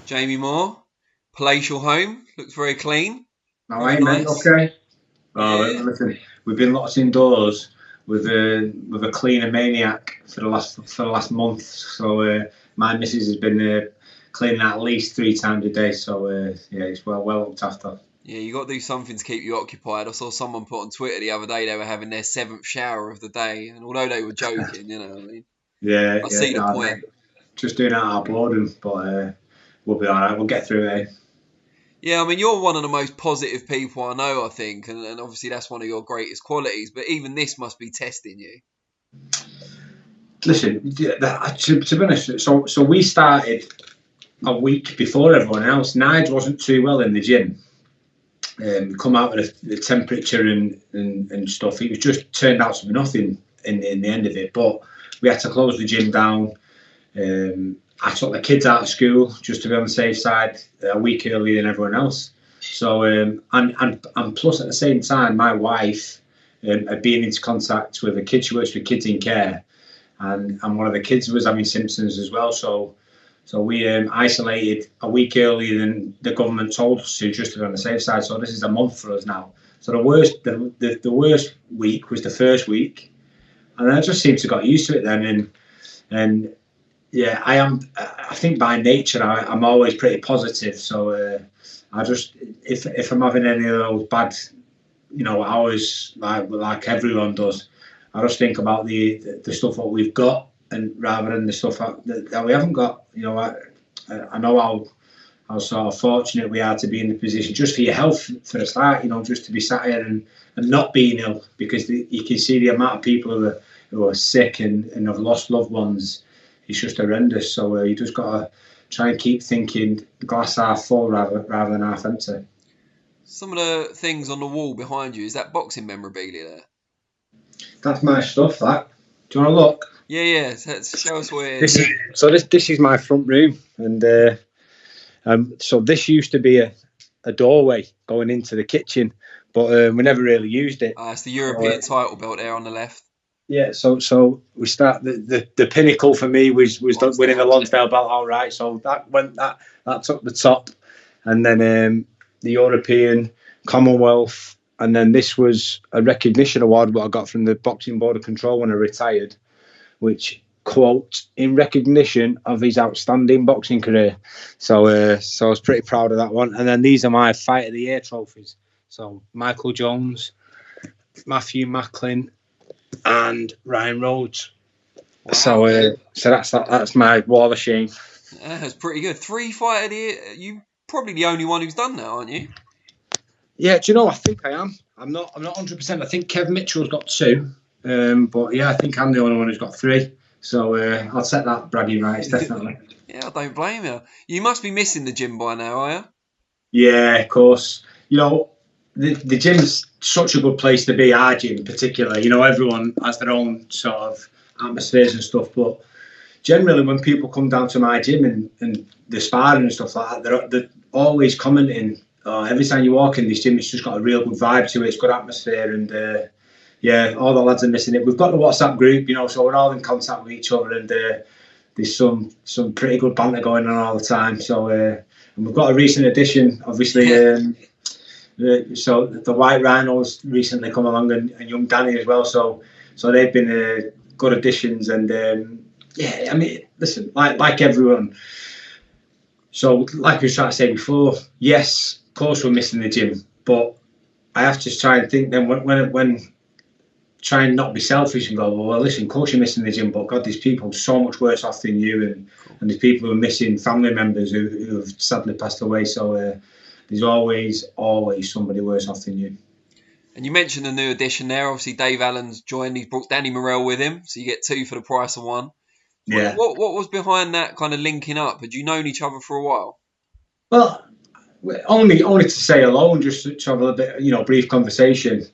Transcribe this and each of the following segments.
Jamie Moore, palatial home, looks very clean, All very right, mate. nice. Okay. Oh, Yeah, listen, we've been locked indoors with a cleaner maniac for the last month. So my missus has been cleaning at least 3 times a day. So yeah, it's well looked after. yeah, you got to do something to keep you occupied. I saw someone put on Twitter the other day they were having their seventh shower of the day, and although they were joking, what I mean, Yeah, I yeah. see the No, point. mate, just doing it out of boredom, but we'll be all right. We'll get through it. Yeah, I mean, you're one of the most positive people I know, I think, and obviously that's one of your greatest qualities. But even this must be testing you. Listen, to be honest, so we started a week before everyone else. Nige wasn't too well in the gym. Come out with the temperature and stuff. It was just turned out to be nothing in the end of it. But we had to close the gym down. I took the kids out of school just to be on the safe side a week earlier than everyone else. So and plus at the same time, my wife had been into contact with a kid. She works with kids in care, and one of the kids was having symptoms as well. So we isolated a week earlier than the government told us to, just to be on the safe side. So this is a month for us now. So the worst week was the first week, and I just seemed to got used to it then. And yeah, I think by nature I'm always pretty positive. So I just if I'm having any of those bad, hours like everyone does, I just think about the stuff what we've got, and rather than the stuff that we haven't got. I know how sort of fortunate we are to be in the position, just for your health for a start. Just to be sat here and not being ill, because you can see the amount of people who are sick and have lost loved ones. It's just horrendous. So you just got to try and keep thinking glass half full rather than half empty. Some of the things on the wall behind you, is that boxing memorabilia there? That's my stuff. That. Do you want to look? Yeah. Show us where it is. This is my front room, and so this used to be a doorway going into the kitchen, but we never really used it. It's the European title belt there on the left. Yeah, so we start the pinnacle for me was winning the Lonsdale belt outright. So that took the top, and then the European, Commonwealth, and then this was a recognition award what I got from the Boxing Board of Control when I retired, which quote in recognition of his outstanding boxing career. So I was pretty proud of that one. And then these are my Fight of the Year trophies. So Michael Jones, Matthew Macklin, and Ryan Rhodes. Wow. So that's my wall of shame. That's pretty good. 3 Fight of the Year. You probably the only one who's done that, aren't you? Yeah, do you know? I think I am. I'm not 100%. I think Kev Mitchell's got 2, but yeah, I think I'm the only one who's got 3. So I'll set that bragging rights, definitely. Yeah, I don't blame you. You must be missing the gym by now, are you? Yeah, of course. The gym's such a good place to be, our gym in particular. Everyone has their own sort of atmospheres and stuff, but generally when people come down to my gym and the sparring and stuff like that, they're always commenting, every time you walk in this gym, it's just got a real good vibe to it, it's good atmosphere, and yeah, all the lads are missing it. We've got the WhatsApp group, so we're all in contact with each other, and there's some pretty good banter going on all the time. So and we've got a recent addition, obviously. So the White Rhinos recently come along, and young Danny as well. So they've been good additions, and yeah, I mean, listen, like everyone. So like we was trying to say before, yes, of course we're missing the gym, but I have to try and think then when try and not be selfish and go, well, listen, of course you're missing the gym, but God, there's people so much worse off than you, and there's people who are missing family members who have sadly passed away. So there's always somebody worse off than you. And you mentioned the new addition there. Obviously, Dave Allen's joined. He's brought Danny Morrell with him, so you get 2 for the price of 1. Yeah. What was behind that kind of linking up? Had you known each other for a while? Well, only to say hello and just to have a bit, brief conversation.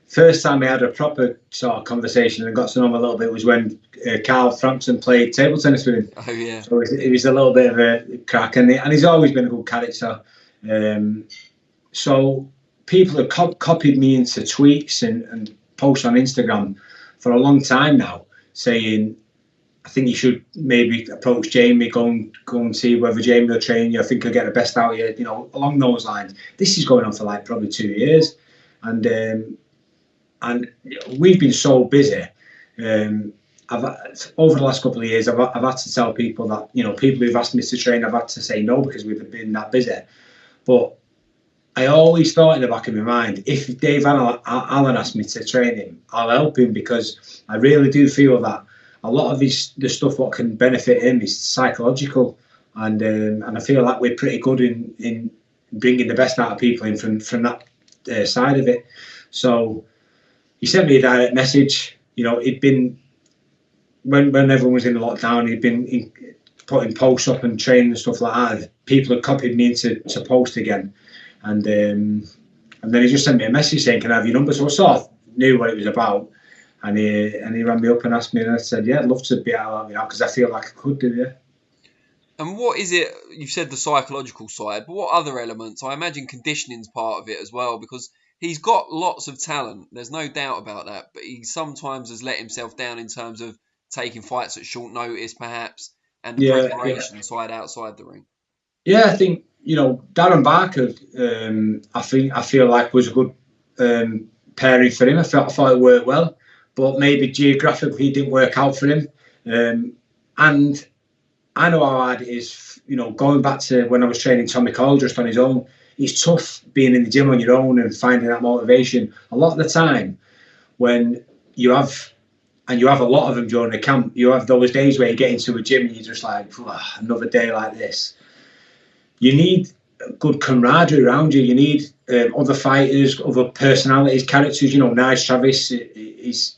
First time I had a proper sort of conversation and got to know him a little bit was when Carl Frampton played table tennis with him. Oh yeah. So it was a little bit of a crack, and he's always been a good character. So people have copied me into tweets and posts on Instagram for a long time now, saying I think you should maybe approach Jamie, go and see whether Jamie will train you. I think he'll get the best out of you, you know, along those lines. This is going on for like probably 2 years, and we've been so busy. Over the last couple of years, I've had to tell people that, you know, people who've asked me to train, I've had to say no because we've been that busy. But I always thought in the back of my mind, if Dave Allen asked me to train him, I'll help him, because I really do feel that a lot of the stuff what can benefit him is psychological, and I feel like we're pretty good in bringing the best out of people in from that side of it. So he sent me a direct message. You know, he'd been when everyone was in lockdown, he'd been putting posts up and training and stuff like that. People had copied me into post again, and then he just sent me a message saying, "Can I have your number?" So I sort of knew what it was about. And he rang me up and asked me, and I said, "Yeah, I'd love to be able to help you out, because I feel like I could do, yeah." And what is it? You've said the psychological side, but what other elements? I imagine conditioning's part of it as well, because he's got lots of talent. There's no doubt about that. But he sometimes has let himself down in terms of taking fights at short notice, perhaps, and the preparation side outside the ring. Yeah, I think, you know, Darren Barker, I feel like was a good pairing for him. I thought it worked well, but maybe geographically it didn't work out for him. And I know how hard it is, you know, going back to when I was training Tommy Coyle just on his own. It's tough being in the gym on your own and finding that motivation. A lot of the time when you have a lot of them during the camp, you have those days where you get into a gym and you're just like, another day like this. You need good camaraderie around you. You need other fighters, other personalities, characters. You know, Nige Travis is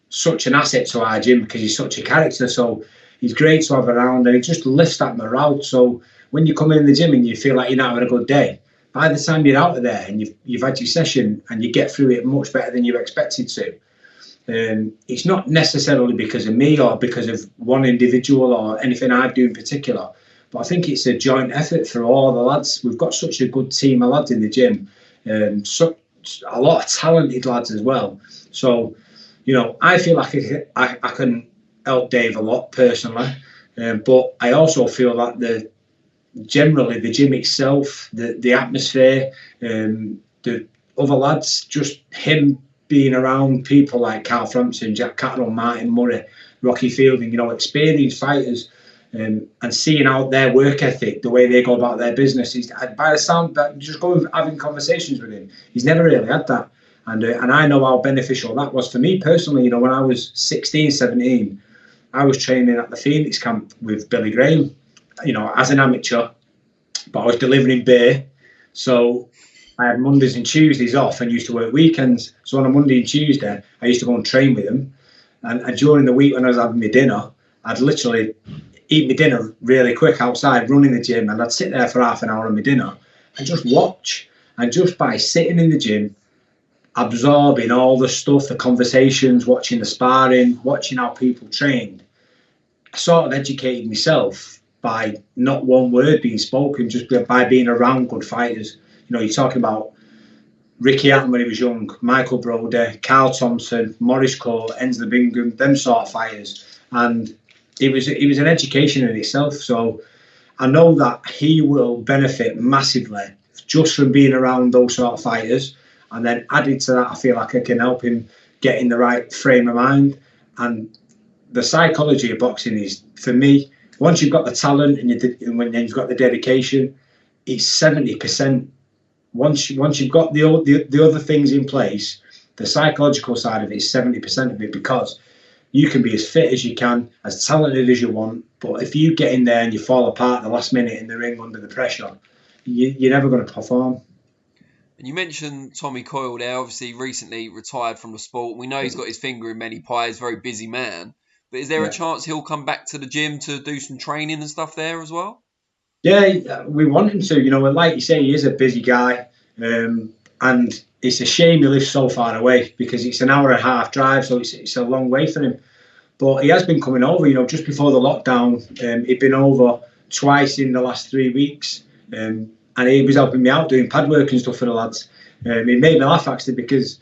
such an asset to our gym because he's such a character. So he's great to have around, and it just lifts that morale. So when you come in the gym and you feel like you're not having a good day, by the time you're out of there and you've had your session and you get through it much better than you expected to, it's not necessarily because of me or because of one individual or anything I do in particular, but I think it's a joint effort for all the lads. We've got such a good team of lads in the gym, a lot of talented lads as well. So, you know, I feel like I can help Dave a lot personally, but I also feel that generally the gym itself, the atmosphere, the other lads, just him being around people like Carl Frampton, Jack Catterall, Martin Murray, Rocky Fielding, you know, experienced fighters, and seeing out their work ethic, the way they go about their business. By the sound that just going having conversations with him, he's never really had that. And I know how beneficial that was for me personally. You know, when I was 16, 17, I was training at the Phoenix camp with Billy Graham, you know, as an amateur, but I was delivering beer. So I had Mondays and Tuesdays off and used to work weekends. So on a Monday and Tuesday, I used to go and train with him. And during the week when I was having my dinner, I'd literally eat my dinner really quick outside, running the gym, and I'd sit there for half an hour on my dinner and just watch. And just by sitting in the gym, absorbing all the stuff, the conversations, watching the sparring, watching how people trained, I sort of educated myself by not one word being spoken, just by being around good fighters. You know, you're talking about Ricky Hatton when he was young, Michael Brody, Carl Thompson, Maurice Cole, Ensley Bingham, them sort of fighters. And it was an education in itself. So I know that he will benefit massively just from being around those sort of fighters. And then added to that, I feel like I can help him get in the right frame of mind. And the psychology of boxing is, for me, once you've got the talent and when you've got the dedication, it's 70%. Once you've got the other things in place, the psychological side of it is 70% of it, because you can be as fit as you can, as talented as you want, but if you get in there and you fall apart at the last minute in the ring under the pressure, you're never going to perform. And you mentioned Tommy Coyle there, obviously recently retired from the sport. We know he's got his finger in many pies, very busy man. But is there a chance he'll come back to the gym to do some training and stuff there as well? Yeah, we want him to. You know, like you say, he is a busy guy. And it's a shame he lives so far away, because it's an hour and a half drive, so it's a long way for him. But he has been coming over, you know, just before the lockdown. He'd been over twice in the last 3 weeks. And he was helping me out doing pad work and stuff for the lads. It made me laugh, actually, because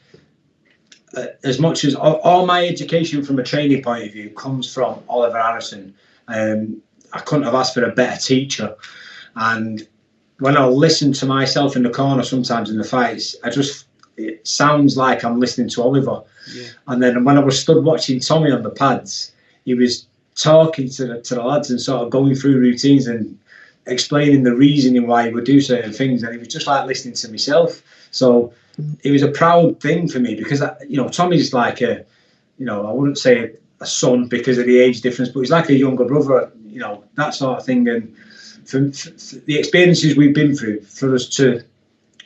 as much as all my education from a training point of view comes from Oliver Harrison. I couldn't have asked for a better teacher. And when I listen to myself in the corner sometimes in the fights, it sounds like I'm listening to Oliver. Yeah. And then when I was stood watching Tommy on the pads, he was talking to the lads and sort of going through routines and explaining the reasoning why he would do certain things. And it was just like listening to myself. So it was a proud thing for me because, Tommy's like I wouldn't say a son because of the age difference, but he's like a younger brother, that sort of thing. And for the experiences we've been through, for us to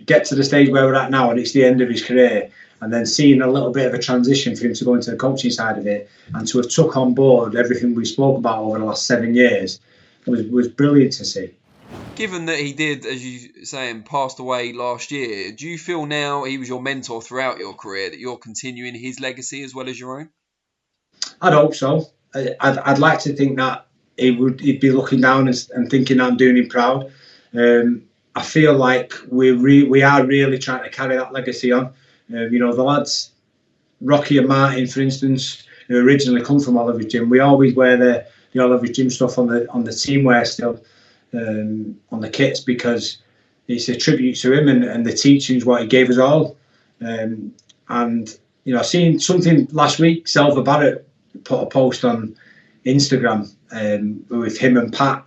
get to the stage where we're at now, and it's the end of his career, and then seeing a little bit of a transition for him to go into the coaching side of it, and to have took on board everything we spoke about over the last 7 years, was brilliant to see. Given that he did, as you saying, passed away last year, do you feel now he was your mentor throughout your career that you're continuing his legacy as well as your own? I'd hope so. I'd like to think that he'd be looking down and thinking I'm doing him proud. I feel like we are really trying to carry that legacy on. The lads, Rocky and Martin, for instance, who originally come from Oliver's Gym, we always wear the Oliver's Gym stuff on the team wear still, on the kits, because it's a tribute to him and the teachings what he gave us all. And seeing something last week, Selva Barrett put a post on Instagram with him and Pat,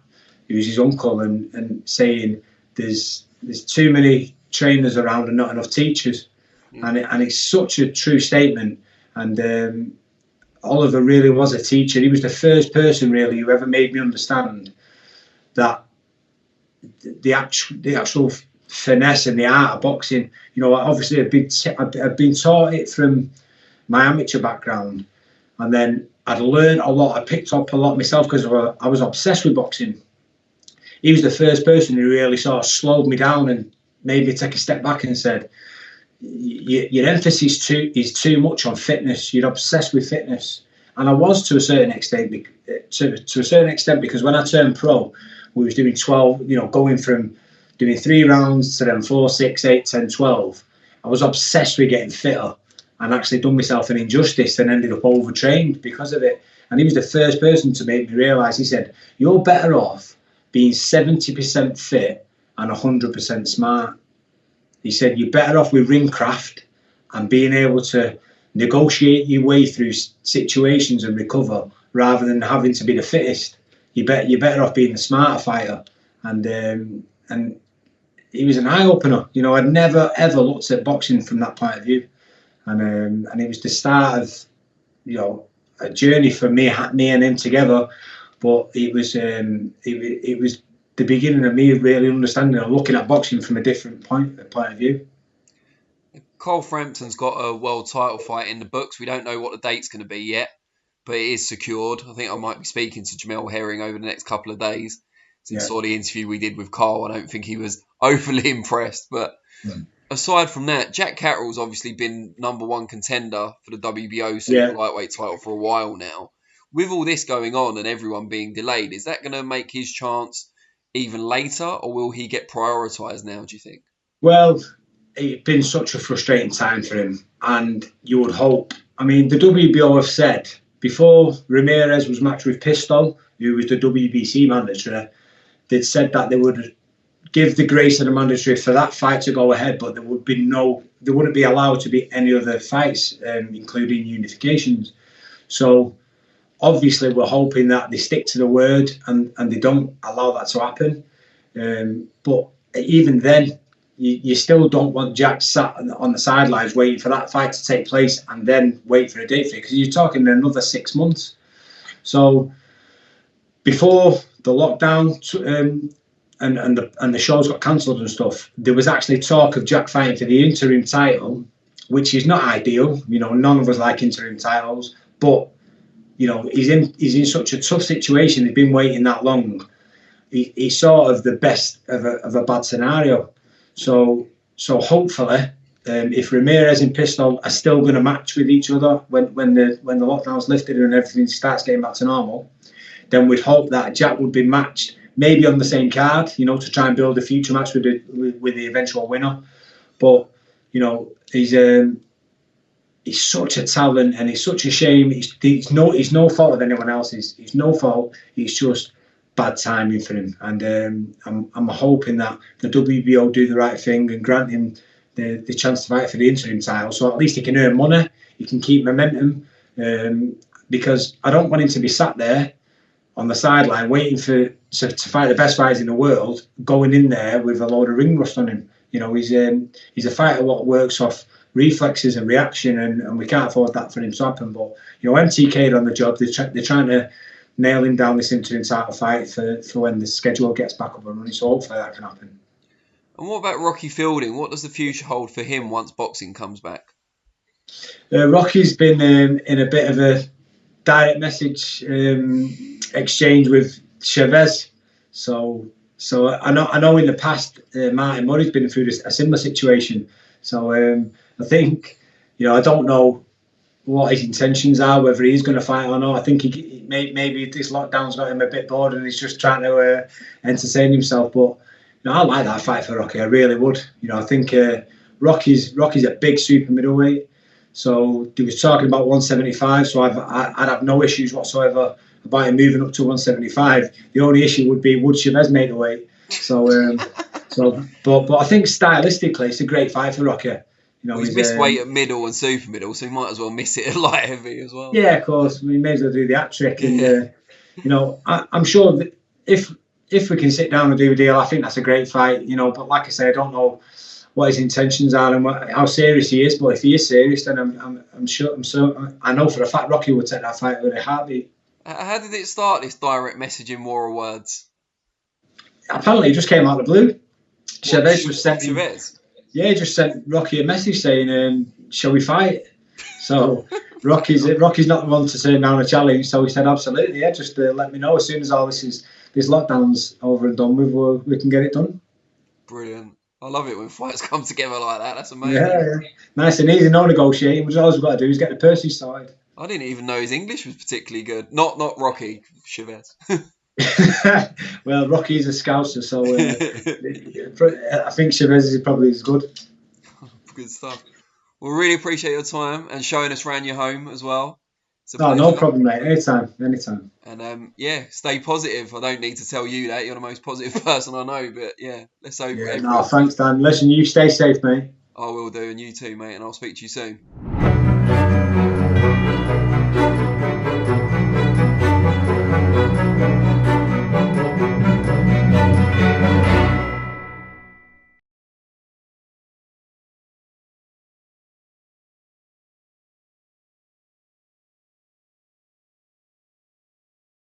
who's his uncle, and saying there's too many trainers around and not enough teachers. And it's such a true statement. And Oliver really was a teacher. He was the first person really who ever made me understand that the actual finesse and the art of boxing. Obviously I've been taught it from my amateur background, and then I'd learned a lot. I picked up a lot myself because I was obsessed with boxing. He was the first person who really sort of slowed me down and made me take a step back and said, your emphasis is too much on fitness. You're obsessed with fitness. And I was to a certain extent, because when I turned pro, we was doing 12, going from doing 3 rounds to then 4, 6, 8, 10, 12. I was obsessed with getting fitter and actually done myself an injustice and ended up overtrained because of it. And he was the first person to make me realise, he said, you're better off being 70% fit and 100% smart. He said, you're better off with ring craft and being able to negotiate your way through situations and recover rather than having to be the fittest. You're better off being the smarter fighter. And he was an eye-opener. I'd never, ever looked at boxing from that point of view. And it was the start of, a journey for me and him together. But it was the beginning of me really understanding and looking at boxing from a different point of view. Cole Frampton's got a world title fight in the books. We don't know what the date's going to be yet, but it is secured. I think I might be speaking to Jamel Herring over the next couple of days. Since saw the interview we did with Carl, I don't think he was overly impressed. But aside from that, Jack Catterall's obviously been #1 contender for the WBO super lightweight title for a while now. With all this going on and everyone being delayed, is that going to make his chance even later, or will he get prioritised now, do you think? Well, it's been such a frustrating time for him, and you would hope. I mean, the WBO have said, before Ramirez was matched with Pistol, who was the WBC mandatory, they'd said that they would give the grace of the mandatory for that fight to go ahead, but there wouldn't be allowed to be any other fights, including unifications. So obviously we're hoping that they stick to the word and they don't allow that to happen. But even then, you still don't want Jack sat on the sidelines waiting for that fight to take place and then wait for a date for it, because you're talking another 6 months. So before the lockdown and the shows got cancelled and stuff, there was actually talk of Jack fighting for the interim title, which is not ideal. None of us like interim titles, but he's in such a tough situation. He's been waiting that long. He's sort of the best of a bad scenario. So hopefully, if Ramirez and Pistol are still going to match with each other when the lockdown's lifted and everything starts getting back to normal, then we'd hope that Jack would be matched maybe on the same card, to try and build a future match with the eventual winner. But he's he's such a talent, and it's such a shame. It's no fault of anyone else's. It's no fault. It's just bad timing for him. And I'm hoping that the WBO do the right thing and grant him the chance to fight for the interim title. So at least he can earn money. He can keep momentum. Because I don't want him to be sat there on the sideline waiting to fight the best fighters in the world, going in there with a load of ring rust on him. You know, he's a fighter what works off reflexes and reaction, and we can't afford that for him to happen. But you know, MTK'd on the job. They're trying to nail him down this interim title fight for when the schedule gets back up and running. So hopefully that can happen. And what about Rocky Fielding? What does the future hold for him once boxing comes back? Rocky's been in a bit of a direct message exchange with Chavez. So I know in the past Martin Murray's been through a similar situation. So I think, you know, I don't know what his intentions are, whether he's going to fight or not. I think maybe this lockdown's got him a bit bored and he's just trying to entertain himself. But you know, I like that fight for Rocky. I really would. You know, I think Rocky's a big super middleweight. So they was talking about 175. So I'd have no issues whatsoever about him moving up to 175. The only issue would be would Chavez make the weight. So but I think stylistically it's a great fight for Rocky. You know, he's missed weight at middle and super middle, so he might as well miss it at light heavy as well. Yeah, of course. We may as well do the hat trick. And you know, I'm sure that if we can sit down and do a deal, I think that's a great fight. You know, but like I say, I don't know what his intentions are and how serious he is. But if he is serious, then I'm sure. I know for a fact Rocky would take that fight with a heartbeat. How did it start, this direct messaging war of words? Apparently, it just came out of the blue. Chavez just sent him. Chavez? Yeah, he just sent Rocky a message saying, "Shall we fight?" So Rocky's not the one to turn down a challenge. So he said, "Absolutely, yeah. Just let me know as soon as all this lockdown's over and done with, we can get it done." Brilliant. I love it when fights come together like that. That's amazing. Yeah. Nice and easy, no negotiating. All we've got to do is get the purses started. I didn't even know his English was particularly good. Not Rocky, Chavez. Well, Rocky's a scouser, so I think Chavez is probably as good. Good stuff. Well, really appreciate your time and showing us around your home as well. No problem, mate. Anytime. And stay positive. I don't need to tell you that. You're the most positive person I know. But yeah, let's hope. Yeah, no, thanks, Dan. Listen, you stay safe, mate. I will do, and you too, mate. And I'll speak to you soon.